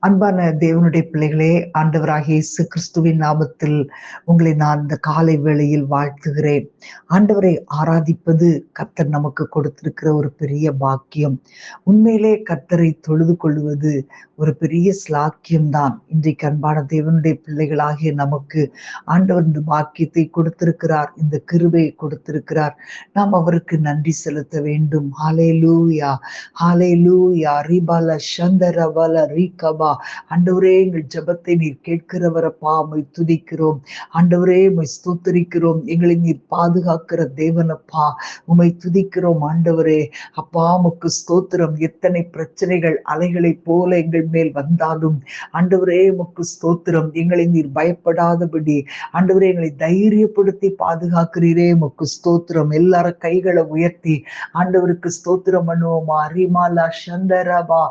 அன்பான தேவனுடைய பிள்ளைகளே, ஆண்டவராகிய இயேசு கிறிஸ்துவின் நாமத்தில் உங்களை நான் இந்த காலை வேளையில் வாழ்த்துகிறேன். ஆண்டவரை ஆராதிப்பது கர்த்தர் நமக்கு கொடுத்திருக்கிற ஒரு பெரிய பாக்கியம். உண்மையிலே கர்த்தரை தொழுது கொள்வது ஒரு பெரிய ஸ்லாக்கியம்தான். இன்றைக்கு அன்பான தேவனுடைய பிள்ளைகளாகிய நமக்கு ஆண்டவர் இந்த பாக்கியத்தை கொடுத்திருக்கிறார், இந்த கிருபையை கொடுத்திருக்கிறார். நாம் அவருக்கு நன்றி செலுத்த வேண்டும். ஹalleluya, ஹalleluya. ரிபல சந்தரவல ரிகபா. ஆண்டவரே, எங்கள் ஜெபத்தை நீர் கேட்கிறவரப்பா, உம்மை துதிக்கிறோம். ஆண்டவரே, உம்மை ஸ்தோத்திரிக்கிறோம். எங்களை நீர் பாதுகாக்கிற தேவனப்பா, உம்மை துதிக்கிறோம். ஆண்டவரே அப்பா, உமக்கு ஸ்தோத்திரம். எத்தனை பிரச்சனைகள் அலைகளைப் போல எங்கள் மேல் வந்தாலும் ஆண்டவரே உமக்கு ஸ்தோத்திரம். எங்களை நீர் பயப்படாதபடி ஆண்டவரே எங்களை தைரியப்படுத்தி பாதுகாக்கிறீரே, உமக்கு ஸ்தோத்திரம். எல்லாரும் கைகளை உயர்த்தி ஆண்டவருக்கு ஸ்தோத்திரம் பண்ணுவோமா. ரிமாலா சந்தரபா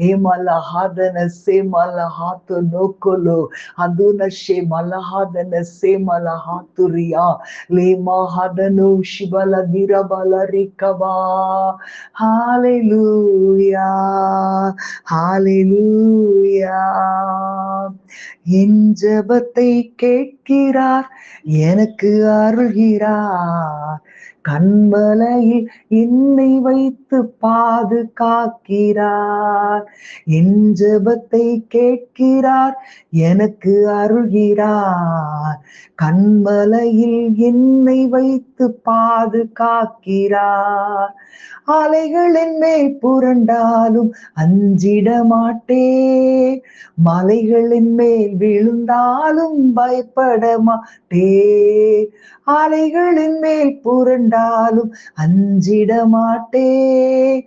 ஏமாலா ஹாதன சேமாலா ஹாத்து நோக்கோலோ அதுன ஷே மலஹாதன சேமாலா ஹாத்துரியா லேமா ஹாதனு ஷிபல கிரபல ரிகபா. ஹalleluya, ஹalleluya. என் ஜெபத்தை கேட்கிறார், எனக்கு அருள்கிறார். கண்மலையில் என்னை வைத்து பாதுகாக்கிறார். என் ஜெபத்தை கேட்கிறார், எனக்கு அருள்கிறார். கண்மலையில் என்னை வைத்து பாதுகாக்கிறார். அலைகள் என் மேல் புரண்டாலும் அஞ்சிட மாட்டேன். மலைகள் என் மேல் விழுந்தாலும் பயப்பட மாட்டேன். அலைகள் என் மேல் புரண்டாலும் அஞ்சிட மாட்டேன்.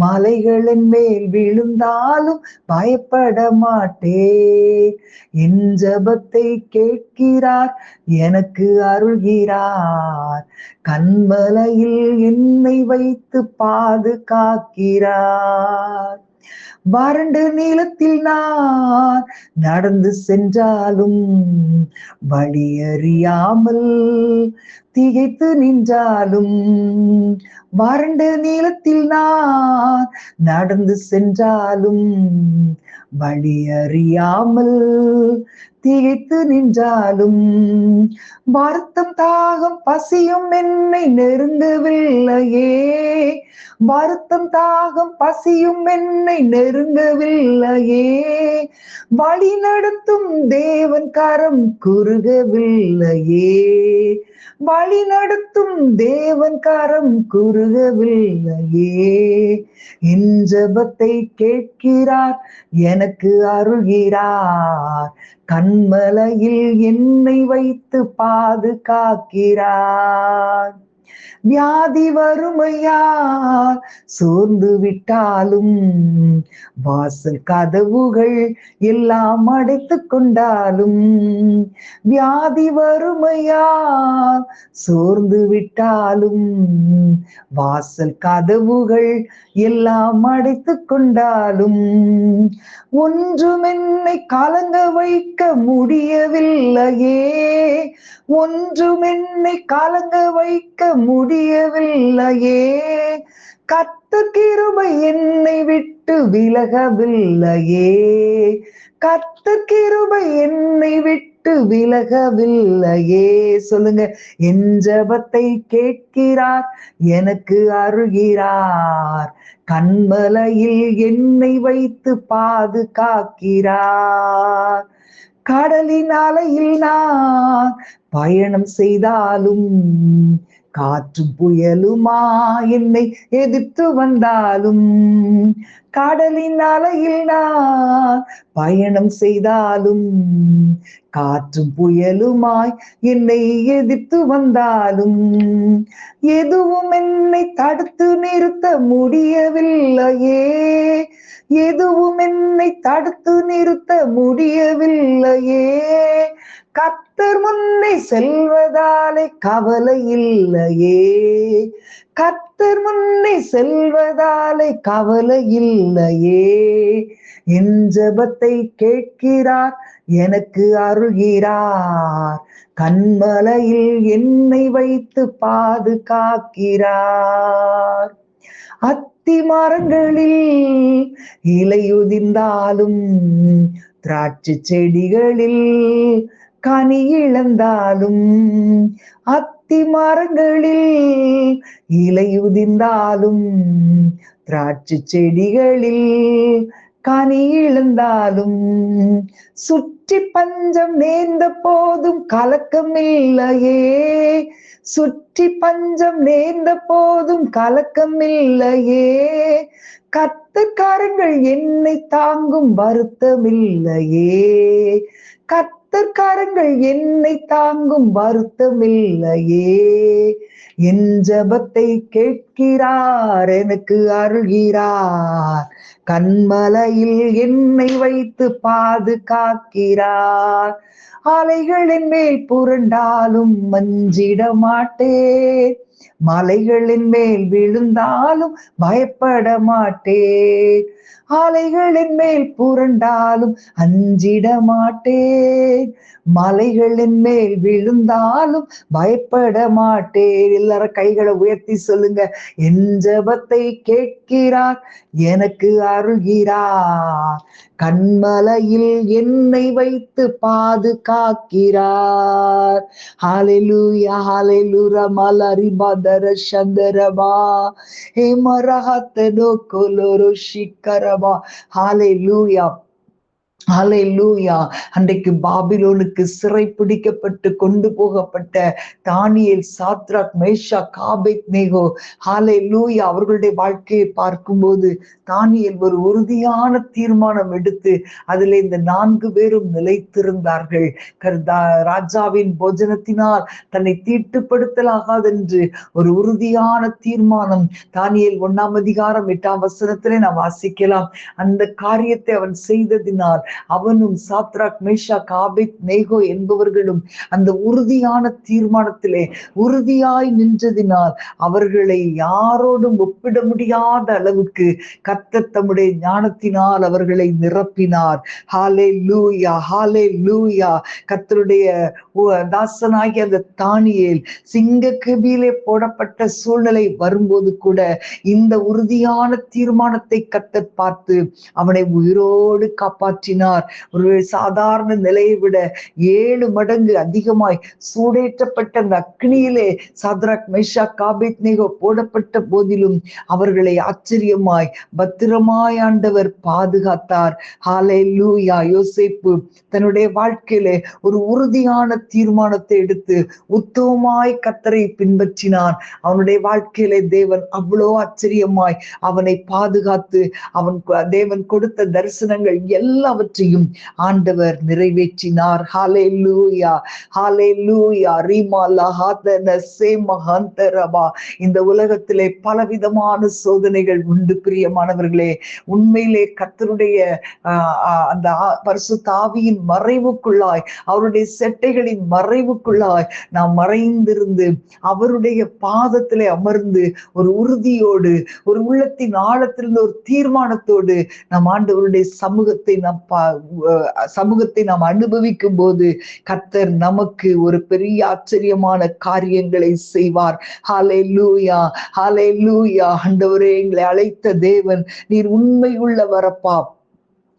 மலைகள் என் மேல் விழுந்தாலும் பயப்பட மாட்டேன். என் ஜெபத்தை கேட்கிறார், எனக்கு அருள்கிறார். கண்மலையில் என்னை வைத்து பாதுகாக்கிறார். வறண்ட நீளத்தில் நான் நடந்து சென்றாலும் வழியறியாமல் திகைத்து நின்றாலும், வறண்ட நீளத்தில் நான் நடந்து சென்றாலும் வழியறியாமல் திகைத்து நின்றாலும், வருத்தம் தாகம் பசியும் என்னை நெருங்கவில்லையே. வருத்தம் தாகம் பசியும் என்னை நெருங்கவில்லையே. வழி நடத்தும் தேவன் கரம் குறுகவில்லையே. வழி நடத்தும் தேவன் கரம் குறுகவில்லையே. என் ஜெபத்தை கேட்கிறார், எனக்கு அருள்கிறார். கண்மலையில் என்னை வைத்து பாதுகாக்கிறார். வியாதி வறுமையா சோர்ந்து விட்டாலும், வாசல் கதவுகள் எல்லாம் அடைத்து கொண்டாலும், வியாதி வறுமையா சோர்ந்து விட்டாலும், வாசல் கதவுகள் எல்லாம் அடைத்து கொண்டாலும், ஒன்றும் என்னை கலங்க வைக்க முடியவில்லையே. ஒன்றும் என்னை கலங்க வைக்க முடியவில்லையே. கர்த்தர் கிருபை என்னை விட்டு விலகவில்லையே. கர்த்தர் கிருபை என்னை விட்டு விலகவில்லையே. சொல்லுங்க. என் ஜெபத்தை கேட்கிறார், எனக்கு அருள்கிறார். கண்மலையில் என்னை வைத்து பாதுகாக்கிறார். கடலின் அலையில் நான் பயணம் செய்தாலும், காற்றும் புயலுமா என்னை எதிர்த்து வந்தாலும், கடலின் அலையில் நான் பயணம் செய்தாலும், காற்றும் புயலுமாய் என்னை எதிர்த்து வந்தாலும், எதுவும் என்னை தடுத்து நிறுத்த முடியவில்லையே. எதுவும் என்னை தடுத்து நிறுத்த முடியவில்லையே. கர்த்தர் முன்னே செல்வதாலே கவலை இல்லையே. கர்த்தர் முன்னே செல்வதாலே கவலை இல்லையே. என் ஜெபத்தை கேட்கிறார், எனக்கு அருள்கிறார். கண்மலையில் என்னை வைத்து பாதுகாக்கிறார். அத்தி மரங்களில் இலையுதிர்ந்தாலும் திராட்சை செடிகளில் கனி இழந்தாலும், அத்தி மரங்களில் இலையுதிர்ந்தாலும் திராட்சை செடிகளில் கனி இழந்தாலும், சுற்றி பஞ்சம் நேர்ந்த போதும் கலக்கமில்லையே, சுற்றி பஞ்சம் நேர்ந்த போதும் கலக்கமில்லையே, கர்த்தர் கரங்கள் என்னை தாங்கும் வருத்தமில்லையே, கர்த்தர் கரங்கள் என்னை தாங்கும் வருத்தமில்லையே, என் ஜெபத்தை கேட்கிறார், எனக்கு அருள்கிறார், கண்மலையில் என்னை வைத்து பாதுகாக்கிறார், அலைகளின் மேல் புரண்டாலும் மஞ்சிட மாட்டேன், மலைகளின் மேல் விழுந்தாலும் பயப்பட மாட்டேன், அலைகளின் மேல் புரண்டாலும் அஞ்சிட மாட்டேன், மலைகளின் மேல் விழுந்தாலும் பயப்பட மாட்டேன். எல்லாரும் கைகளை உயர்த்தி சொல்லுங்க, என் ஜெபத்தை கேட்கிறார், எனக்கு அருள்கிறார், கண்மலையில் என்னை வைத்து பாதுகாக்கிறார். ஹalleluya ஹalleluya மலரிபதர சந்தரபா ஹே மரஹத்தனோ கொலோரோ ஷிக்கரபா. ஹalleluya ஹalleluya. அன்றைக்கு பாபிலோனுக்கு சிறை பிடிக்கப்பட்டு கொண்டு போகப்பட்ட தானியேல், சாத்ராக், மேஷாக், ஆபேத்நேகோ, ஹalleluya, அவர்களுடைய வாழ்க்கையை பார்க்கும்போது தானியேல் ஒரு உறுதியான தீர்மானம் எடுத்து அதில் இந்த 4 பேரும் நிலைத்திருந்தார்கள். ராஜாவின் போஜனத்தினால் தன்னை தீட்டுப்படுத்தலாகாதென்று ஒரு உறுதியான தீர்மானம் தானியேல் 1ஆம் அதிகாரம் 8ஆம் வசனத்திலே நாம் வாசிக்கலாம். அந்த காரியத்தை அவன் செய்ததினால் அவனும் சாத்ராக், மேஷாக், ஆபேத்நேகோ என்பவர்களும் அந்த உறுதியான தீர்மானத்திலே உறுதியாய் நின்றதினால் அவர்களை யாரோடும் ஒப்பிட முடியாத அளவுக்கு கர்த்தர் தம்முடைய ஞானத்தினால் அவர்களை நிரப்பினார். ஹalleluya ஹalleluya. கர்த்தருடைய தாசனாகிய அந்த தானியேல் சிங்கக்கபியிலே போடப்பட்ட சூழ்நிலை வரும்போது கூட இந்த உறுதியான தீர்மானத்தை கர்த்தர் பார்த்து அவனை உயிரோடு காப்பாற்றினார். ஒரு சாதாரண நிலையை விட 7 மடங்கு அதிகமாய் சூடேற்றப்பட்ட அந்த அக்னியிலே சாத்ராக், மேஷாக், ஆபேத்நேகோ போடப்பட்ட போதிலும் அவர்களை ஆச்சரியமாய் பத்திரமாய் ஆண்டவர் பாதுகாத்தார். ஹalleluya. யோசேப்பு தன்னுடைய வாழ்க்கையிலே ஒரு உறுதியான தீர்மானத்தை எடுத்து உத்தமமாய் கர்த்தரை பின்பற்றினான். அவனுடைய வாழ்க்கையிலே தேவன் அவ்வளோ ஆச்சரியமாய் அவனை பாதுகாத்து தேவன் கொடுத்த தரிசனங்கள் எல்லாவற்றையும் ஆண்டவர் நிறைவேற்றினார். ஹalleluya ஹalleluya. ரீமா லஹாதன சேமஹந்தரபா. இந்த உலகத்திலே பலவிதமான சோதனைகள் உண்டு பிரியமானவர்களே. உண்மையிலே கர்த்தருடைய அந்த பரிசுத்த ஆவியின் மறைவுக்குள்ளாய், அவருடைய செட்டைகளின் மறைவுக்குள்ளாய் நாம் மறைந்திருந்து அவருடைய பாதத்திலே அமர்ந்து ஒரு உறுதியோடு, ஒரு உள்ளத்தின் ஆழத்திலிருந்து ஒரு தீர்மானத்தோடு நாம் ஆண்டவருடைய சமூகத்தை நாம் அனுபவிக்கும் போது கர்த்தர் நமக்கு ஒரு பெரிய ஆச்சரியமான காரியங்களை செய்வார். ஹalleluya ஹalleluya. ஆண்டவரே, எங்களை அழைத்த தேவன் நீர் உண்மை உள்ளவரப்பா,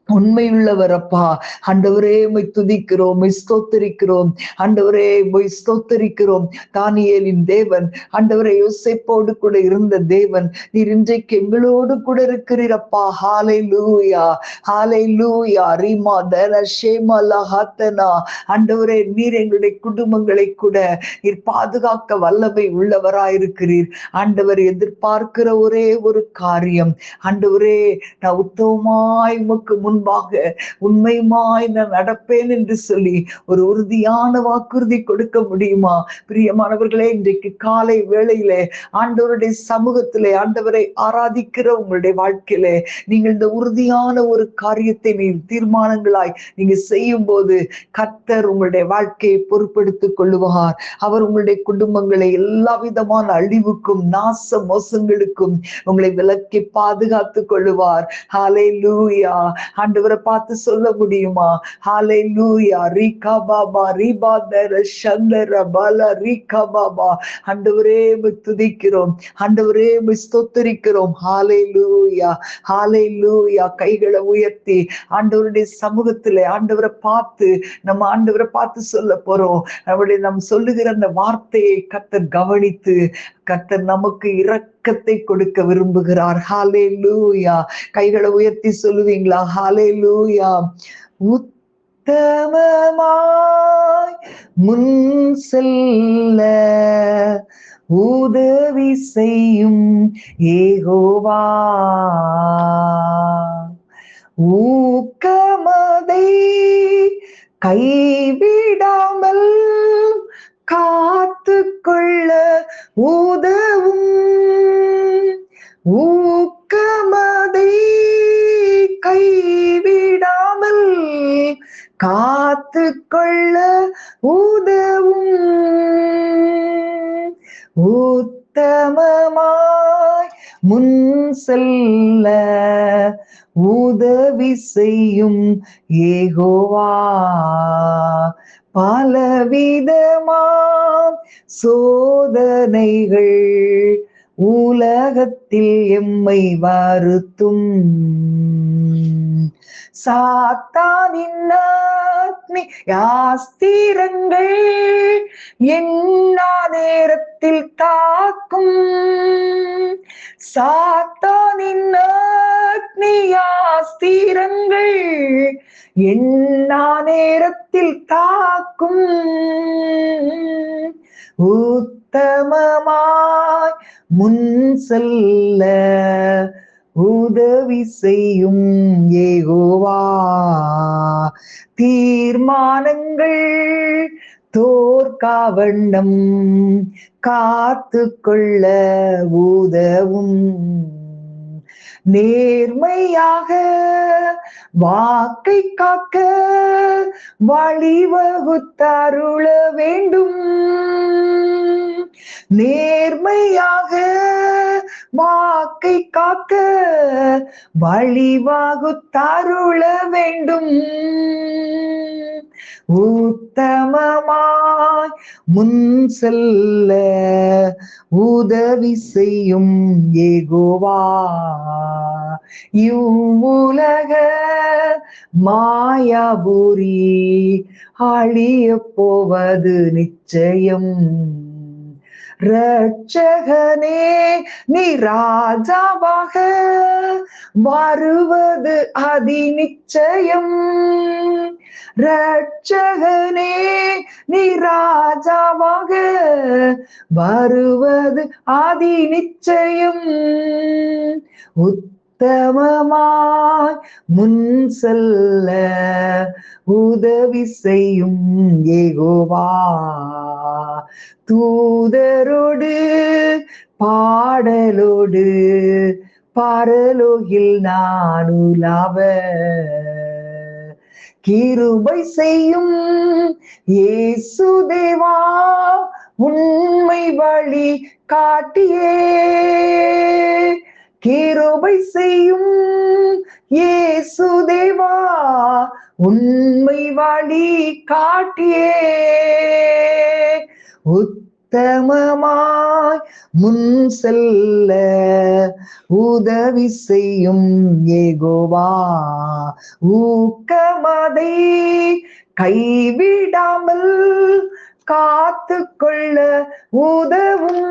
உண்மையுள்ளவரப்பா. ஆண்டவரே, உம்மை துதிக்கிறோம், உம்மை ஸ்தோத்திரிக்கிறோம். ஆண்டவரே, உம்மை ஸ்தோத்திரிக்கிறோம். தானியேலின் தேவன், ஆண்டவரே, யோசேப்போடு கூட இருந்த தேவன் நீர் இன்றைக்கு எங்களோடு கூட இருக்கிறீரப்பா. ஹalleluya ஹalleluya. ரீமா தர ஷேமா லஹாத்தனா. ஆண்டவரே, நீர் எங்களுடைய குடும்பங்களை கூட நீர் பாதுகாக்க வல்லமை உள்ளவராயிருக்கிறீர். ஆண்டவர் எதிர்பார்க்கிற ஒரே ஒரு காரியம், ஆண்டவரே, நான் உத்தமமாய் உமக்கு முன்பாக உண்மையுமாய் நான் நடப்பேன் என்று சொல்லி ஒரு உறுதியான வாக்குறுதி கொடுக்க முடியுமா? பிரியமானவர்களே, இன்றைக்கு காலை வேளையிலே ஆண்டவருடைய சமூகத்திலே ஆண்டவரை ஆராதிக்கிற உங்களுடைய வாழ்க்கையிலே நீங்கள் இந்த உறுதியான ஒரு காரியத்தை தீர்மானங்களாய் நீங்க செய்யும் போது கர்த்தர் உங்களுடைய வாழ்க்கையை பொறுப்பெடுத்துக் கொள்ளுவார். அவர் உங்களுடைய குடும்பங்களை எல்லா விதமான அழிவுக்கும் நாச மோசங்களுக்கும் உங்களை விலக்கி பாதுகாத்துக் கொள்ளுவார். ஹalleluya. ஆண்டவரை பார்த்து சொல்ல முடியுமா? ஹalleluya ரீகா பாபா ரீபாதர சந்தர பல ரீகா பாபா. ஆண்டவரே துதிக்கிறோம், ஆண்டவரே ஸ்தோத்திரிக்கிறோம். ஹalleluya ஹalleluya. கைகளை உயர்த்தி ஆண்டவருடைய சமூகத்துல ஆண்டவரை பார்த்து நம்ம ஆண்டவரை பார்த்து சொல்ல போறோம். நம்முடைய நம் சொல்லுகிற அந்த வார்த்தையை கர்த்தர் கவனித்து கர்த்தர் நமக்கு இரக்கத்தை கொடுக்க விரும்புகிறார். ஹalleluya. கைகளை உயர்த்தி சொல்லுவீங்களா? ஹalleluya. உத்தமமாய் முன் செல்ல உதவி செய்யும் யெகோவா, ஊக்கமதை கைவிடாமல் காத்து கொள்ள உதவும், ஊக்கமதை கைவிடாமல் காத்து கொள்ள உதவும், உத்தமமாய் முன் செல்ல உதவி செய்யும் யெகோவா, பலவிதமாம் சோதனைகள் உலகத்தில் எம்மை வருத்தும், சாத்தானின் அக்னி யாஸ்திரங்கள் எல்லா நேரத்தில் தாக்கும், சாத்தானின் அக்னி யாஸ்திரங்கள் எல்லா நேரத்தில் தாக்கும், உத்தமமாய் முன் செல்ல உதவி செய்யும் யெகோவா, தீர்மானங்கள் தோற்காவண்ணம் காத்து கொள்ள உதவும், நேர்மையாக வாக்கை காக்க வழிவகுத்தருள வேண்டும், நேர்மையாக வாக்கை காக்க வழிவகுத்தருள வேண்டும், உத்தமமாய் முன் செல்ல உதவி செய்யும் யெகோவா, இவ்வுலக மாயாபுரி அழிய போவது நிச்சயம், இரட்சகனே நீ ராஜாவாக வருவது அதி நிச்சயம், இரட்சகனே நீ ராஜாவாக வருவது அதி நிச்சயம், உத்தமமாய் முன் செல்ல உதவி செய்யும் யெகோவா, தூதரோடு பாடலோடு பரலோகில் நான் உலாவ, கிருபை செய்யும் இயேசு தேவா உண்மை வழி காட்டியே, கிருபை செய்யும் இயேசு தேவா உண்மை வழி காட்டியே, உத்தமமாய் முன் செல்ல உதவி செய்யும் யெகோவா, ஊக்கமதை கைவிடாமல் காத்து கொள்ள உதவும்,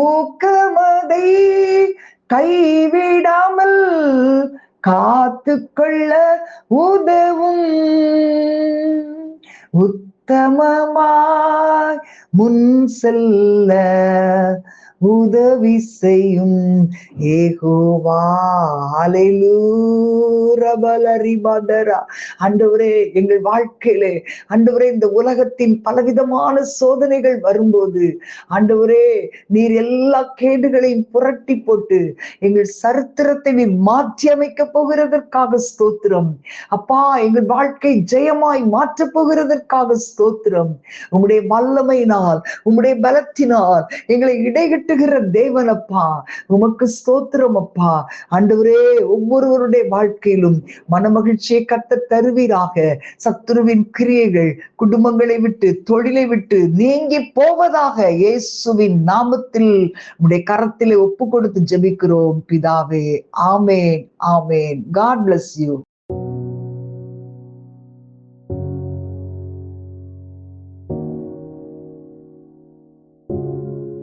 ஊக்கமதை கைவிடாமல் காத்து கொள்ள உதவும், உத்தமமாய் முன் செல்ல உதவி செய்யும் யெகோவா. ஹல்லேலூயா பலரிபதரா. ஆண்டவரே, எங்கள் வாழ்க்கையிலே ஆண்டவரே இந்த உலகத்தின் பலவிதமான சோதனைகள் வரும்போது ஆண்டவரே நீர் எல்லா கேடுகளையும் புரட்டி போட்டு எங்கள் சரித்திரத்தை நீர் மாற்றி அமைக்க போகிறதற்காக ஸ்தோத்திரம். அப்பா, எங்கள் வாழ்க்கை ஜெயமாய் மாற்றப் போகிறதற்காக ஸ்தோத்திரம். உங்களுடைய வல்லமை கிருபையினால் உம்முடைய பலத்தினால் எங்களை இடைகட்டுகிற தேவனப்பா, உமக்கு ஸ்தோத்திரம் அப்பா. ஆண்டவரே, ஒவ்வொருவருடைய வாழ்க்கையிலும் மனமகிழ்ச்சியை கர்த்தர் தருவீராக. சத்துருவின் கிரியைகள் குடும்பங்களை விட்டு தொழிலை விட்டு நீங்கி போவதாக இயேசுவின் நாமத்தில் உடைய கரத்திலே ஒப்பு கொடுத்து ஜெபிக்கிறோம் பிதாவே. ஆமேன், ஆமேன். God bless you.